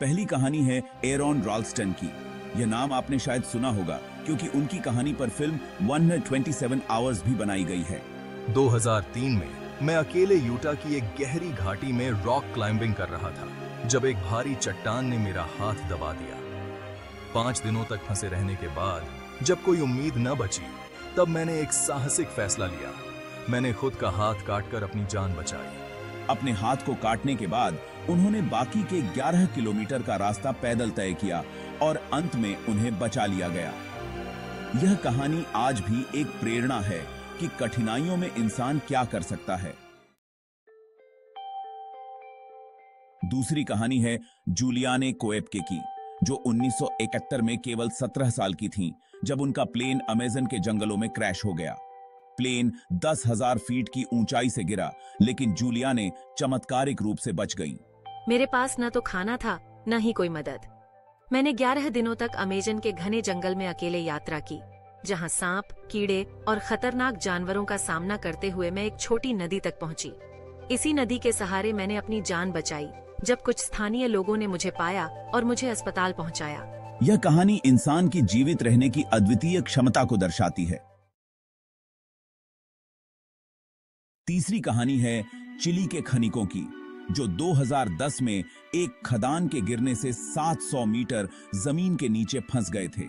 पहली कहानी है एरॉन रॉल्स्टन की। यह नाम आपने शायद सुना होगा क्योंकि उनकी कहानी पर फिल्म 127 आवर्स भी बनाई गई है। 2003 में मैं अकेले यूटा की एक गहरी घाटी में रॉक क्लाइंबिंग कर रहा था जब एक भारी चट्टान ने मेरा हाथ दबा दिया। 5 दिनों तक फंसे रहने के बाद जब कोई उम्मीद न बची, तब मैंने एक साहसिक फैसला लिया। मैंने खुद का हाथ काटकर अपनी जान बचाई। अपने हाथ को काटने के बाद उन्होंने बाकी के 11 किलोमीटर का रास्ता पैदल तय किया और अंत में उन्हें बचा लिया गया। यह कहानी आज भी एक प्रेरणा है कि कठिनाइयों में इंसान क्या कर सकता है। दूसरी कहानी है जूलियाने कोएप्के की, जो 1971 में केवल 17 साल की थीं, जब उनका प्लेन अमेज़न के जंगलों में क्रैश हो गया। प्लेन 10,000 फीट की ऊंचाई से गिरा, लेकिन जूलियाने चमत्कारिक रूप से बच गईं। मेरे पास न तो खाना था, न ही कोई मदद। मैंने 11 दिनों तक अमेज़न के घने जंगल में अकेले यात्रा की, जहां सांप, कीड़े और खतरनाक जानवरों का सामना करते हुए मैं एक छोटी नदी तक पहुंची। इसी नदी के सहारे मैंने अपनी जान बचाई, जब कुछ स्थानीय लोगों ने मुझे पाया और मुझे अस्पताल पहुंचाया। यह कहानी इंसान की जीवित रहने की अद्वितीय क्षमता को दर्शाती है। तीसरी कहानी है चिली के खनिकों की, जो 2010 में एक खदान के गिरने से 700 मीटर जमीन के नीचे फंस गए थे।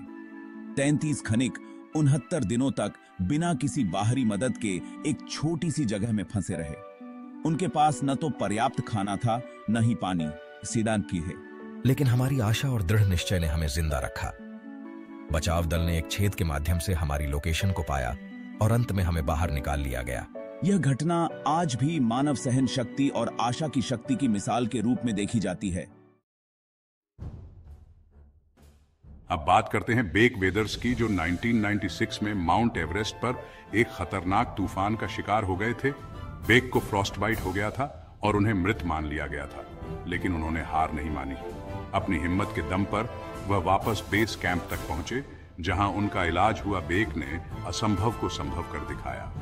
33 खनिक 69 दिनों तक बिना किसी बाहरी मदद के एक छोटी सी जगह में फंसे रहे। उनके पास न तो पर्याप्त खाना था, न ही पानी। सीडान की है, लेकिन हमारी आशा और दृढ़ निश्चय ने हमें जिंदा रखा। बचाव दल ने एक छेद के माध्यम से हमारी लोकेशन को पाया और अंत में हमें बाहर निकाल लिया गया। यह घटना आज भी मानव सहन शक्ति और आशा की शक्ति की मिसाल के रूप में देखी जाती है। अब बात करते हैं बेक वेदर्स की, जो 1996 में माउंट एवरेस्ट पर एक खतरनाक तूफान का शिकार हो गए थे। बेक को फ्रॉस्ट बाइट हो गया था और उन्हें मृत मान लिया गया था, लेकिन उन्होंने हार नहीं मानी। अपनी हिम्मत के दम पर वह वापस बेस कैंप तक पहुंचे, जहां उनका इलाज हुआ। बेक ने असंभव को संभव कर दिखाया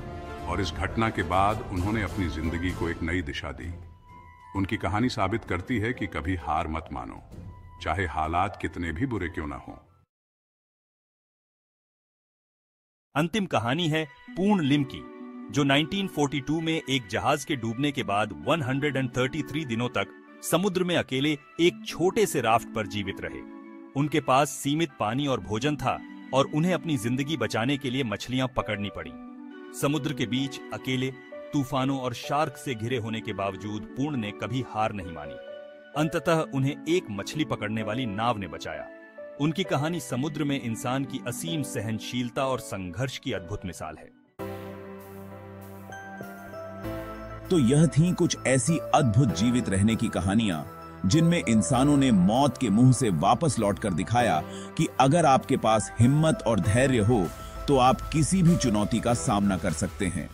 और इस घटना के बाद उन्होंने अपनी जिंदगी को एक नई दिशा दी। उनकी कहानी साबित करती है कि कभी हार मत मानो, चाहे हालात कितने भी बुरे क्यों ना हों। अंतिम कहानी है पूर्ण लिम की, जो 1942 में एक जहाज के डूबने के बाद 133 दिनों तक समुद्र में अकेले एक छोटे से राफ्ट पर जीवित रहे। उनके पास सीमित पानी और भोजन था और उन्हें अपनी जिंदगी बचाने के लिए मछलियां पकड़नी पड़ी। समुद्र के बीच अकेले, तूफानों और शार्क से घिरे होने के बावजूद पूर्ण ने कभी हार नहीं मानी। अंततः उन्हें एक मछली पकड़ने वाली नाव ने बचाया। उनकी कहानी समुद्र में इंसान की असीम सहनशीलता और संघर्ष की अद्भुत मिसाल है। तो यह थी कुछ ऐसी अद्भुत जीवित रहने की कहानियां, जिनमें इंसानों ने मौत के मुंह से वापस लौटकर दिखाया कि अगर आपके पास हिम्मत और धैर्य हो, तो आप किसी भी चुनौती का सामना कर सकते हैं।